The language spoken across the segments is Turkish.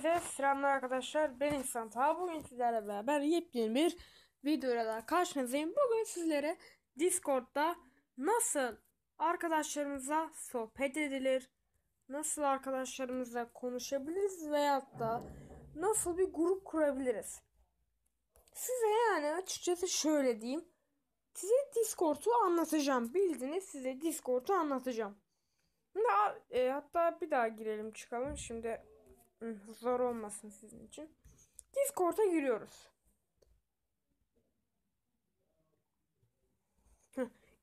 Herkese selamlar arkadaşlar. Ben İhsan Taha. Bugün sizlerle beraber yepyeni bir videoyla daha karşınızdayım. Bugün sizlere Discord'da nasıl arkadaşlarımıza sohbet edilir, nasıl arkadaşlarımızla konuşabiliriz veyahut da nasıl bir grup kurabiliriz. Size yani açıkçası şöyle diyeyim. Size Discord'u anlatacağım. Bildiğiniz size Discord'u anlatacağım. Şimdi, hatta bir daha girelim çıkalım. Şimdi zor olmasın sizin için. Discord'a giriyoruz.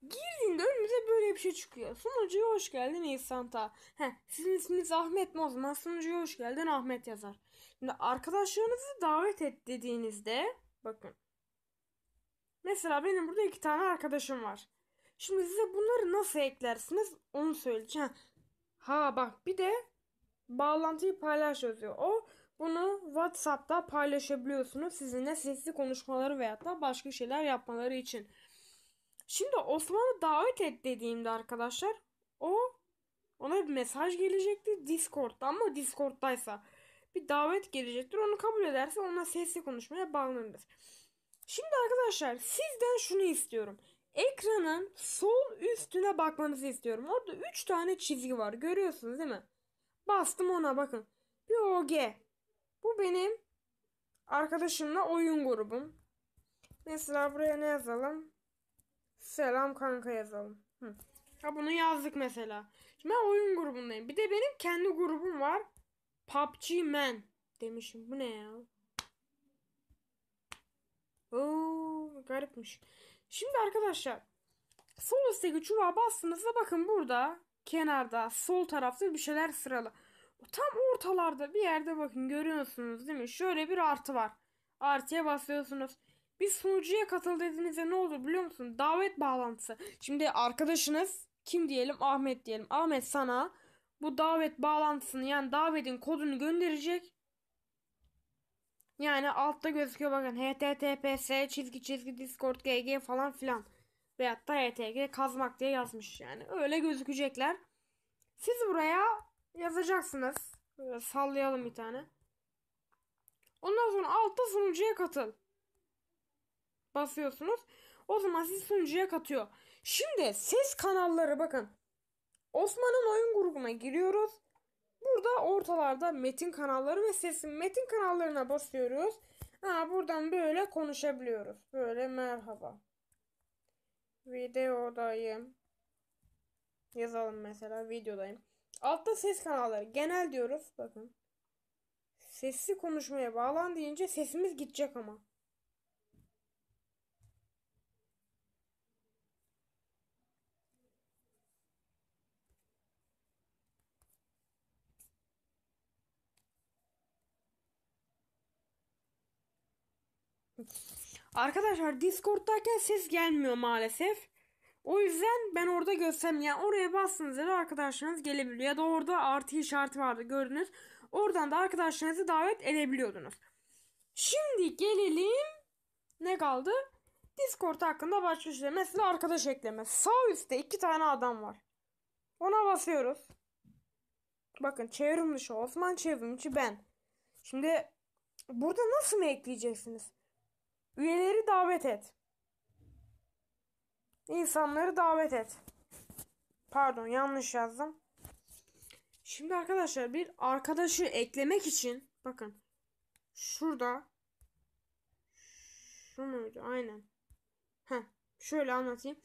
Girdiğinde önümüze böyle bir şey çıkıyor. Sunucuya hoş geldin İhsan Ta. Sizin isminiz Ahmet mi o zaman? Sunucuya hoş geldin Ahmet yazar. Şimdi arkadaşlarınızı davet et dediğinizde bakın. Mesela benim burada 2 tane arkadaşım var. Şimdi size bunları nasıl eklersiniz onu söyleyeceğim. Bak bir de bağlantıyı paylaş yazıyor. Bunu WhatsApp'ta paylaşabiliyorsunuz sizinle sesli konuşmaları veyahut da başka şeyler yapmaları için. Şimdi Osman'ı davet et dediğimde arkadaşlar ona bir mesaj gelecektir Discord'da, ama Discord'daysa bir davet gelecektir. Onu kabul ederse onunla sesli konuşmaya bağlanırız. Şimdi arkadaşlar sizden şunu istiyorum. Ekranın sol üstüne bakmanızı istiyorum. Orada 3 tane çizgi var. Görüyorsunuz değil mi? Bastım ona, bakın. Bir OG. Bu benim arkadaşımla oyun grubum. Mesela buraya ne yazalım? Selam kanka yazalım. Bunu yazdık mesela. Şimdi ben oyun grubundayım. Bir de benim kendi grubum var. PUBG Man demişim. Bu ne ya? Garipmiş. Şimdi arkadaşlar sol üstteki çubuğa bastığınızda bakın burada kenarda sol tarafta bir şeyler sıralı. Tam ortalarda bir yerde bakın, görüyorsunuz değil mi? Şöyle bir artı var. Artıya basıyorsunuz. Bir sunucuya katıl dediğinizde ne olur biliyor musun? Davet bağlantısı. Şimdi arkadaşınız kim diyelim? Ahmet diyelim. Ahmet sana bu davet bağlantısını, yani davetin kodunu gönderecek. Yani altta gözüküyor bakın, https çizgi çizgi discord gg falan filan. Veyahut da htg kazmak diye yazmış yani. Öyle gözükecekler. Siz buraya yazacaksınız. Böyle sallayalım bir tane. Ondan sonra altta sunucuya katıl basıyorsunuz. O zaman siz sunucuya katıyor. Şimdi ses kanalları bakın. Osman'ın oyun grubuna giriyoruz. Burada ortalarda metin kanalları ve sesin metin kanallarına basıyoruz. Buradan böyle konuşabiliyoruz. Böyle merhaba. Videodayım. Yazalım mesela, videodayım. Altta ses kanalları genel diyoruz. Bakın. Sesli konuşmaya bağlan deyince sesimiz gidecek ama. Arkadaşlar Discord'dayken ses gelmiyor maalesef. O yüzden ben orada göstereyim. Yani oraya bastığınızda da arkadaşlarınız gelebiliyor. Ya da orada artı işareti vardı, gördünüz. Oradan da arkadaşlarınızı davet edebiliyordunuz. Şimdi gelelim. Ne kaldı? Discord hakkında başka şey. Mesela arkadaş ekleme. Sağ üstte 2 tane adam var. Ona basıyoruz. Bakın çevrim dışı Osman, çevrim içi ben. Şimdi burada nasıl mı ekleyeceksiniz? Üyeleri davet et. İnsanları davet et. Pardon, yanlış yazdım. Şimdi arkadaşlar bir arkadaşı eklemek için bakın şurada şu muydu? Aynen. Şöyle anlatayım.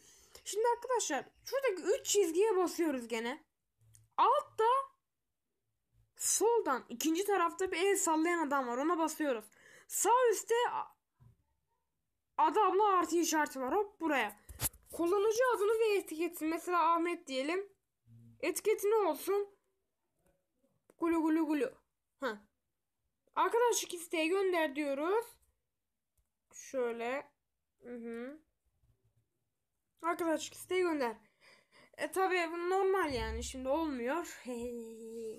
Şimdi arkadaşlar şuradaki 3 çizgiye basıyoruz gene. Altta soldan ikinci tarafta bir el sallayan adam var. Ona basıyoruz. Sağ üstte adamla artı işareti var. Hop buraya. Kullanıcı adını ve etiketini. Mesela Ahmet diyelim. Etiketi ne olsun? Gulu gulu gulu. Arkadaşlık isteği gönder diyoruz. Şöyle. Arkadaşlık isteği gönder. Tabii bu normal yani, şimdi olmuyor.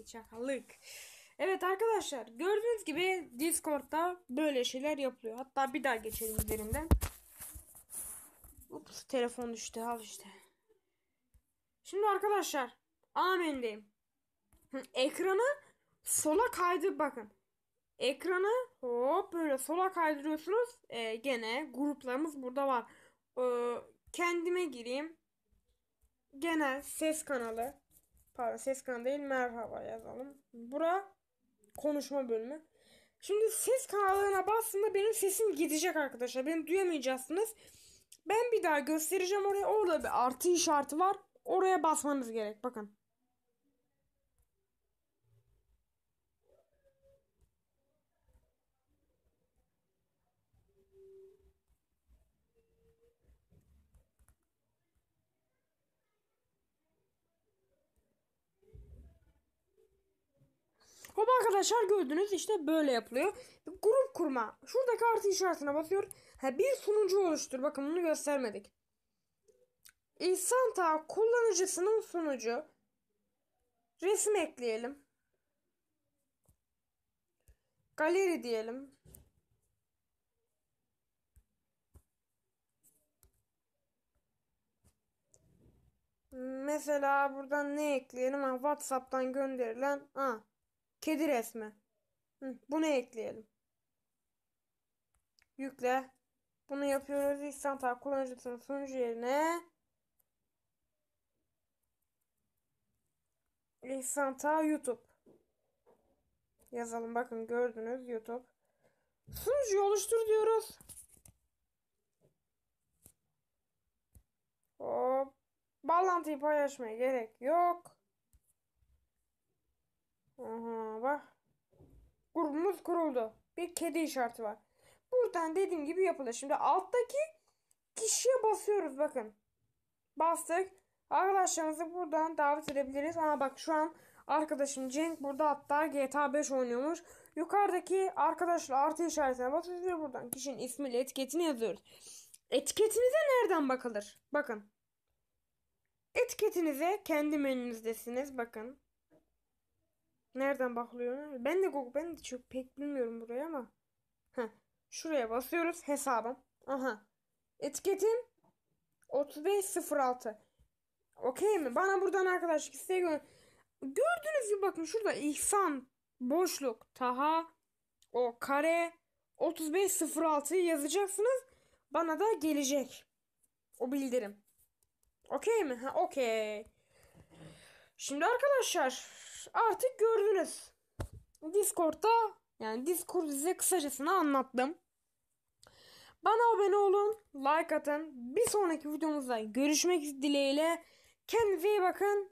Çakallık. Evet arkadaşlar, gördüğünüz gibi Discord'da böyle şeyler yapılıyor. Hatta bir daha geçelim üzerinden. Ups, telefon düştü, al işte. Şimdi arkadaşlar amen'deyim. Ekranı sola kaydır bakın. Ekranı hop böyle sola kaydırıyorsunuz. Gene gruplarımız burada var. Ee, Kendime gireyim. Genel ses kanalı. Pardon, ses kanalı değil, merhaba yazalım. Bura konuşma bölümü. Şimdi ses kanalına bastığımda benim sesim gidecek arkadaşlar. Beni duyamayacaksınız. Ben bir daha göstereceğim oraya. Orada bir artı işareti var. Oraya basmanız gerek. Bakın. Hop arkadaşlar, gördünüz işte böyle yapılıyor. Grup kurma. Şuradaki artı işaretine basıyor. Bir sunucu oluştur. Bakın bunu göstermedik. İhsan kullanıcısının sunucu. Resim ekleyelim. Galeri diyelim. Mesela buradan ne ekleyelim? WhatsApp'tan gönderilen kedi resmi. Bunu ekleyelim. Yükle. Bunu yapıyoruz. İhsan kullanıcısının sunucu yerine İhsan YouTube yazalım. Bakın gördünüz, YouTube. Sunucuyu oluştur diyoruz. Hop. Bağlantıyı paylaşmaya gerek yok. Aha, bak. Grubumuz kuruldu. Bir kedi işareti var. Buradan dediğim gibi yapılır. Şimdi alttaki kişiye basıyoruz, bakın. Bastık. Arkadaşlarımızı buradan davet edebiliriz. Ama bak, şu an arkadaşım Cenk burada, hatta GTA 5 oynuyormuş. Yukarıdaki arkadaşlar artı işaretine basıyoruz ve buradan kişinin ismiyle etiketini yazıyoruz. Etiketinize nereden bakılır? Bakın. Etiketinize kendi menünüzdesiniz. Bakın. Nereden bakılıyor? Ben de çok pek bilmiyorum burayı ama. Heh. Şuraya basıyoruz, hesabım. Aha. Etiketim 3506. Okey mi? Bana buradan arkadaşlık isteği gördüğünüz gibi bakın şurada İhsan boşluk Taha o kare 3506'yı yazacaksınız. Bana da gelecek o bildirim. Okey mi? Okey. Şimdi arkadaşlar artık gördünüz. Discord'da, yani Discord size kısacasını anlattım. Bana abone olun, like atın. Bir sonraki videomuzda görüşmek dileğiyle. Kendinize iyi bakın.